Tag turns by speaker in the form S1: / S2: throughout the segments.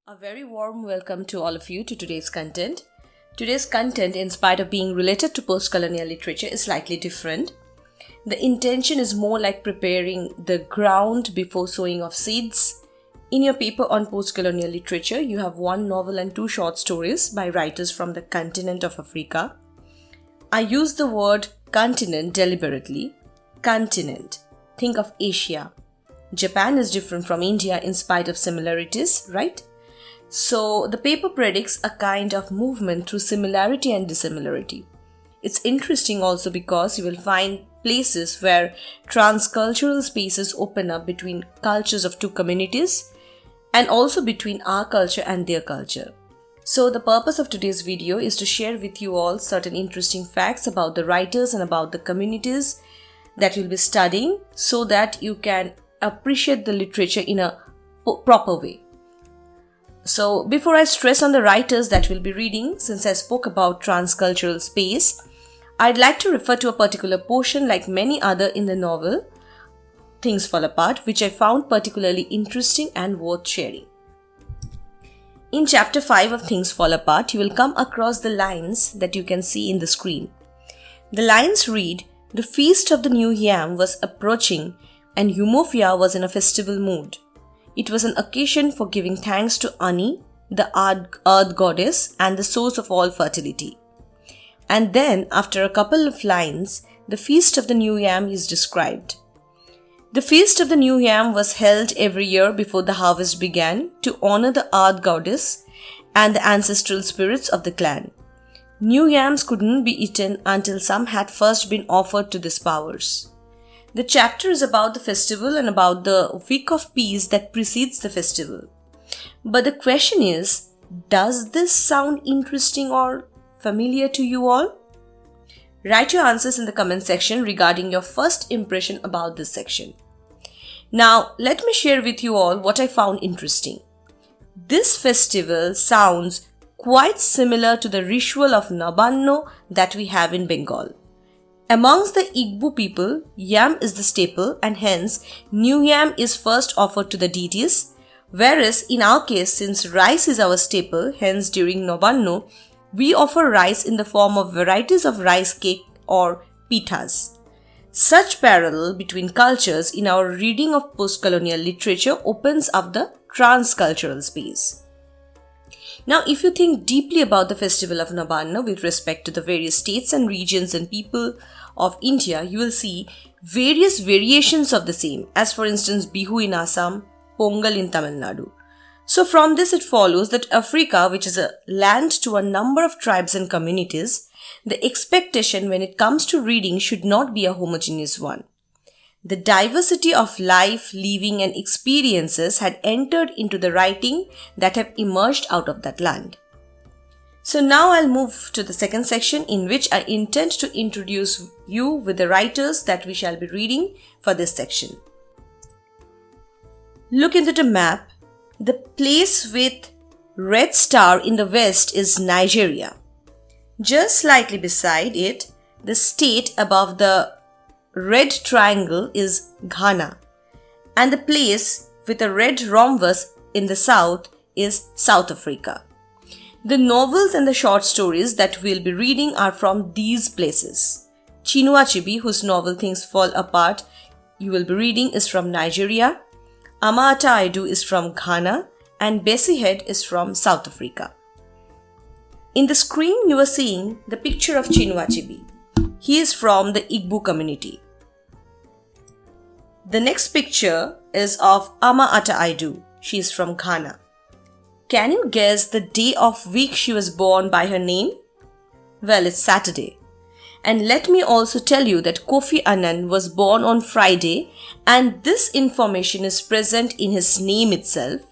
S1: A very warm welcome to all of you to today's content. Today's content, in spite of being related to postcolonial literature, is slightly different. The intention is more like preparing the ground before sowing of seeds. In your paper on postcolonial literature, you have one novel and two short stories by writers from the continent of Africa. I use the word continent deliberately. Continent. Think of Asia. Japan is different from India in spite of similarities, right? So the paper predicts a kind of movement through similarity and dissimilarity. It's interesting also because you will find places where transcultural spaces open up between cultures of two communities and also between our culture and their culture. So the purpose of today's video is to share with you all certain interesting facts about the writers and about the communities that you'll be studying so that you can appreciate the literature in a proper way. So before I stress on the writers that we'll be reading, since I spoke about transcultural space, I'd like to refer to a particular portion like many other in the novel, Things Fall Apart, which I found particularly interesting and worth sharing. In chapter 5 of Things Fall Apart, you will come across the lines that you can see in the screen. The lines read, "The feast of the new yam was approaching and Umofia was in a festival mood. It was an occasion for giving thanks to Ani, the earth goddess and the source of all fertility." And then, after a couple of lines, the feast of the new yam is described. The feast of the new yam was held every year before the harvest began to honor the earth goddess and the ancestral spirits of the clan. New yams couldn't be eaten until some had first been offered to these powers. The chapter is about the festival and about the week of peace that precedes the festival. But the question is, does this sound interesting or familiar to you all? Write your answers in the comment section regarding your first impression about this section. Now, let me share with you all what I found interesting. This festival sounds quite similar to the ritual of Nabanno that we have in Bengal. Amongst the Igboo people, yam is the staple and hence new yam is first offered to the deities, whereas in our case, since rice is our staple, hence during Nabanno, we offer rice in the form of varieties of rice cake or pithas. Such parallel between cultures in our reading of postcolonial literature opens up the transcultural space. Now, if you think deeply about the festival of Nabanno with respect to the various states and regions and people of India, you will see various variations of the same, as for instance Bihu in Assam, Pongal in Tamil Nadu. So from this it follows that Africa, which is a land to a number of tribes and communities, the expectation when it comes to reading should not be a homogeneous one. The diversity of life, living and experiences had entered into the writing that have emerged out of that land. So now I'll move to the second section in which I intend to introduce you with the writers that we shall be reading for this section. Look into the map. The place with red star in the west is Nigeria. Just slightly beside it, the state above the red triangle is Ghana, and the place with a red rhombus in the south is South Africa. The novels and the short stories that we'll be reading are from these places. Chinua Achebe, whose novel Things Fall Apart you will be reading, is from Nigeria. Ama-Ata Aidoo is from Ghana, and Bessie is from South Africa. In the screen you are seeing the picture of Chinua Achebe. He is from the Igboo community. The next picture is of Ama-Ata Aidoo. She is from Ghana. Can you guess the day of week she was born by her name? Well, it's Saturday. And let me also tell you that Kofi Annan was born on Friday, and this information is present in his name itself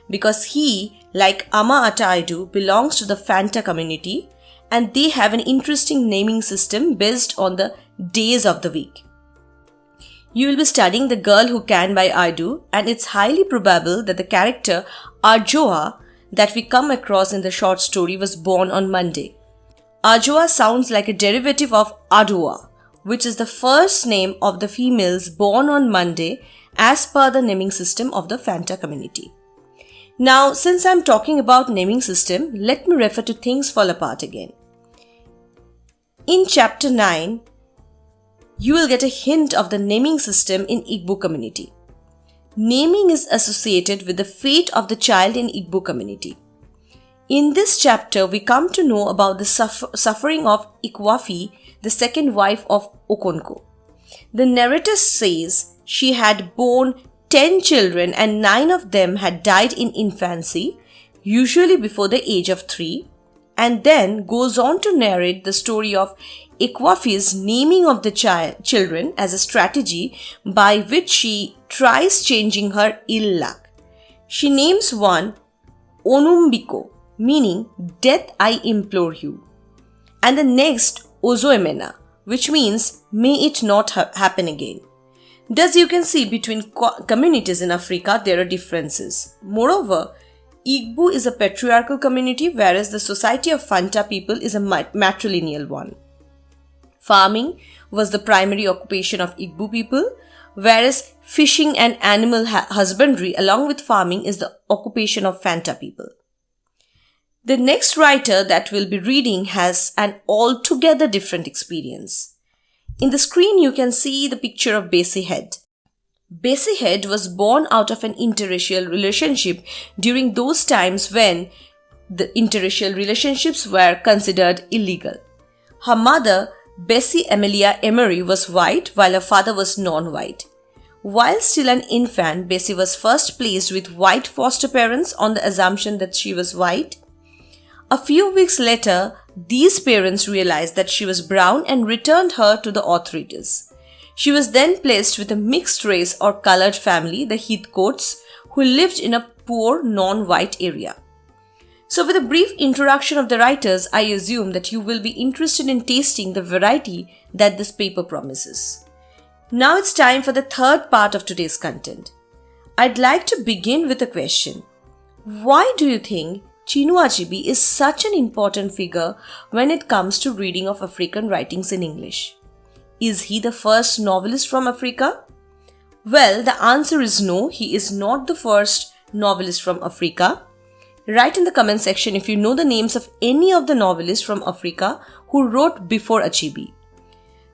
S1: because he, like Ama-Ata Aidoo, belongs to the Fanta community and they have an interesting naming system based on the days of the week. You will be studying The Girl Who Can by Aidoo, and it's highly probable that the character Arjoa that we come across in the short story was born on Monday. Arjoa sounds like a derivative of Adoa, which is the first name of the females born on Monday as per the naming system of the Fanta community. Now, since I'm talking about naming system, let me refer to Things Fall Apart again. In chapter 9, you will get a hint of the naming system in Igboo community. Naming is associated with the fate of the child in Igboo community. In this chapter, we come to know about the suffering of Ekwefi, the second wife of Okonkwo. The narrator says she had borne 10 children and 9 of them had died in infancy, usually before the age of 3, and then goes on to narrate the story of Ekwefi's naming of the children as a strategy by which she tries changing her ill luck. She names one Onumbiko, meaning death I implore you, and the next Ozoemena, which means may it not happen again. Thus you can see between communities in Africa there are differences. Moreover, Igboo is a patriarchal community, whereas the society of Fanta people is a matrilineal one. Farming was the primary occupation of Igboo people, whereas fishing and animal husbandry along with farming is the occupation of Fanta people. The next writer that we'll be reading has an altogether different experience. In the screen you can see the picture of Bessie Head. Bessie Head was born out of an interracial relationship during those times when the interracial relationships were considered illegal. Her mother, Bessie Amelia Emery, was white while her father was non-white. While still an infant, Bessie was first placed with white foster parents on the assumption that she was white. A few weeks later, these parents realized that she was brown and returned her to the authorities. She was then placed with a mixed race or colored family, the Heathcotes, who lived in a poor non-white area. So with a brief introduction of the writers, I assume that you will be interested in tasting the variety that this paper promises. Now it's time for the third part of today's content. I'd like to begin with a question. Why do you think Chinua Achebe is such an important figure when it comes to reading of African writings in English? Is he the first novelist from Africa? Well, the answer is no, he is not the first novelist from Africa. Write in the comment section if you know the names of any of the novelists from Africa who wrote before Achebe.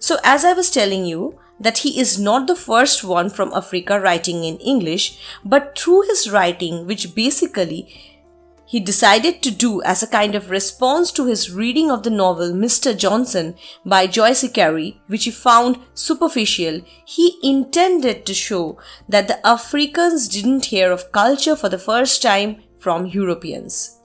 S1: So as I was telling you, that he is not the first one from Africa writing in English, but through his writing, which basically he decided to do as a kind of response to his reading of the novel Mr. Johnson by Joyce Carey, which he found superficial, he intended to show that the Africans didn't hear of culture for the first time from Europeans.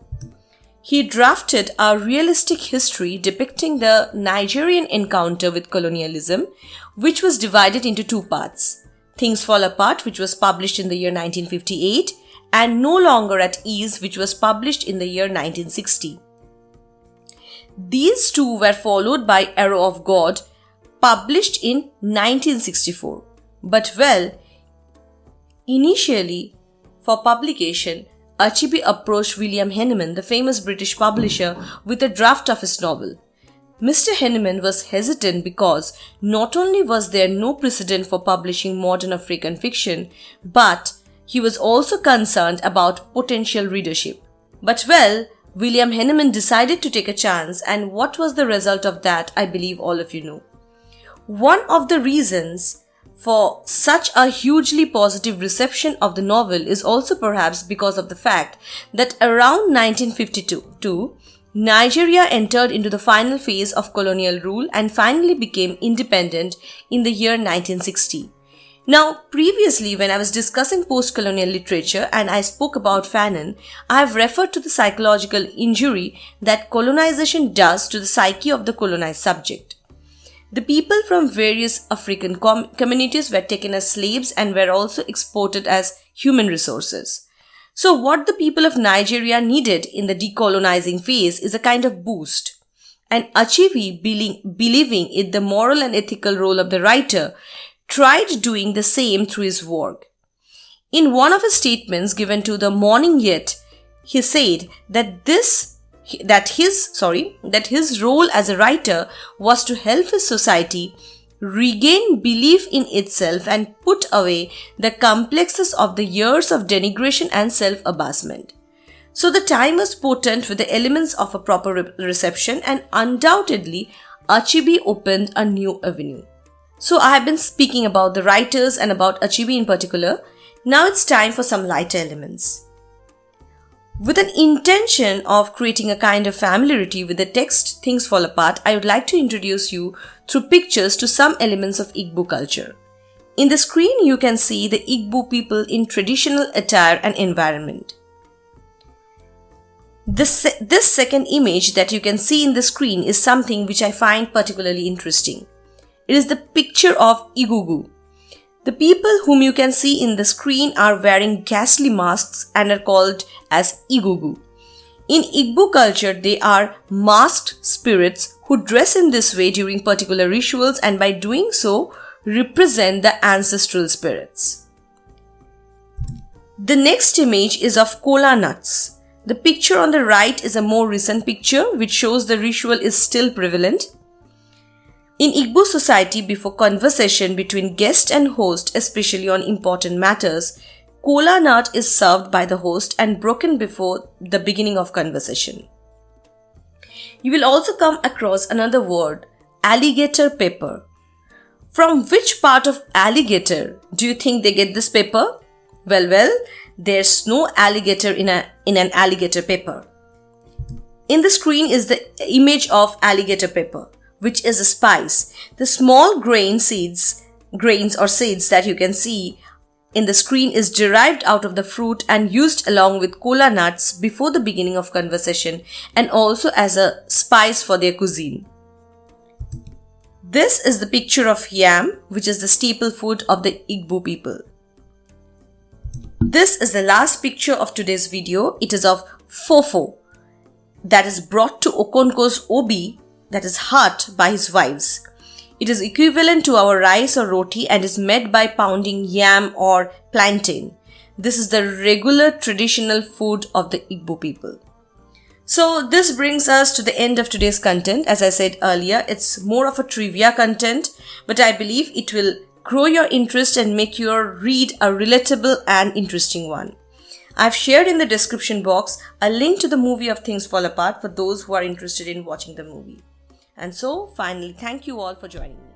S1: He drafted a realistic history depicting the Nigerian encounter with colonialism, which was divided into 2 parts. Things Fall Apart, which was published in the year 1958, and No Longer at Ease, which was published in the year 1960. These 2 were followed by Arrow of God, published in 1964. But initially for publication, Achebe approached William Heinemann, the famous British publisher, with a draft of his novel. Mr. Heinemann was hesitant because not only was there no precedent for publishing modern African fiction, but he was also concerned about potential readership. But William Heinemann decided to take a chance, and what was the result of that, I believe all of you know. One of the reasons for such a hugely positive reception of the novel is also perhaps because of the fact that around 1952, Nigeria entered into the final phase of colonial rule and finally became independent in the year 1960. Now, previously when I was discussing post-colonial literature and I spoke about Fanon, I have referred to the psychological injury that colonization does to the psyche of the colonized subject. The people from various African communities were taken as slaves and were also exported as human resources. So what the people of Nigeria needed in the decolonizing phase is a kind of boost. And Achebe, believing it the moral and ethical role of the writer, tried doing the same through his work. In one of his statements given to the Morning Yet, he said that his role as a writer was to help his society regain belief in itself and put away the complexes of the years of denigration and self-abasement. So the time was potent with the elements of a proper reception, and undoubtedly Achebe opened a new avenue. So I have been speaking about the writers and about Achebe in particular. Now it's time for some lighter elements. With an intention of creating a kind of familiarity with the text Things Fall Apart, I would like to introduce you through pictures to some elements of Igboo culture. In the screen you can see the Igboo people in traditional attire and environment. This second image that you can see in the screen is something which I find particularly interesting. It is the picture of Egwugwu. The people whom you can see in the screen are wearing ghastly masks and are called as Egwugwu. In Igboo culture, they are masked spirits who dress in this way during particular rituals, and by doing so, represent the ancestral spirits. The next image is of kola nuts. The picture on the right is a more recent picture which shows the ritual is still prevalent. In Igboo society, before conversation between guest and host, especially on important matters, kola nut is served by the host and broken before the beginning of conversation. You will also come across another word, alligator pepper. From which part of alligator do you think they get this pepper? Well, there's no alligator in an alligator pepper. In the screen is the image of alligator pepper, which is a spice. The small grains or seeds that you can see in the screen is derived out of the fruit and used along with kola nuts before the beginning of conversation, and also as a spice for their cuisine. This is the picture of yam, which is the staple food of the Igboo people. This is the last picture of today's video. It is of Fofo, that is brought to Okonkwo's obi, that is hut, by his wives. It is equivalent to our rice or roti and is made by pounding yam or plantain. This is the regular traditional food of the Igboo people. So this brings us to the end of today's content. As I said earlier, it's more of a trivia content, but I believe it will grow your interest and make your read a relatable and interesting one. I've shared in the description box a link to the movie of Things Fall Apart for those who are interested in watching the movie. And so, finally, thank you all for joining me.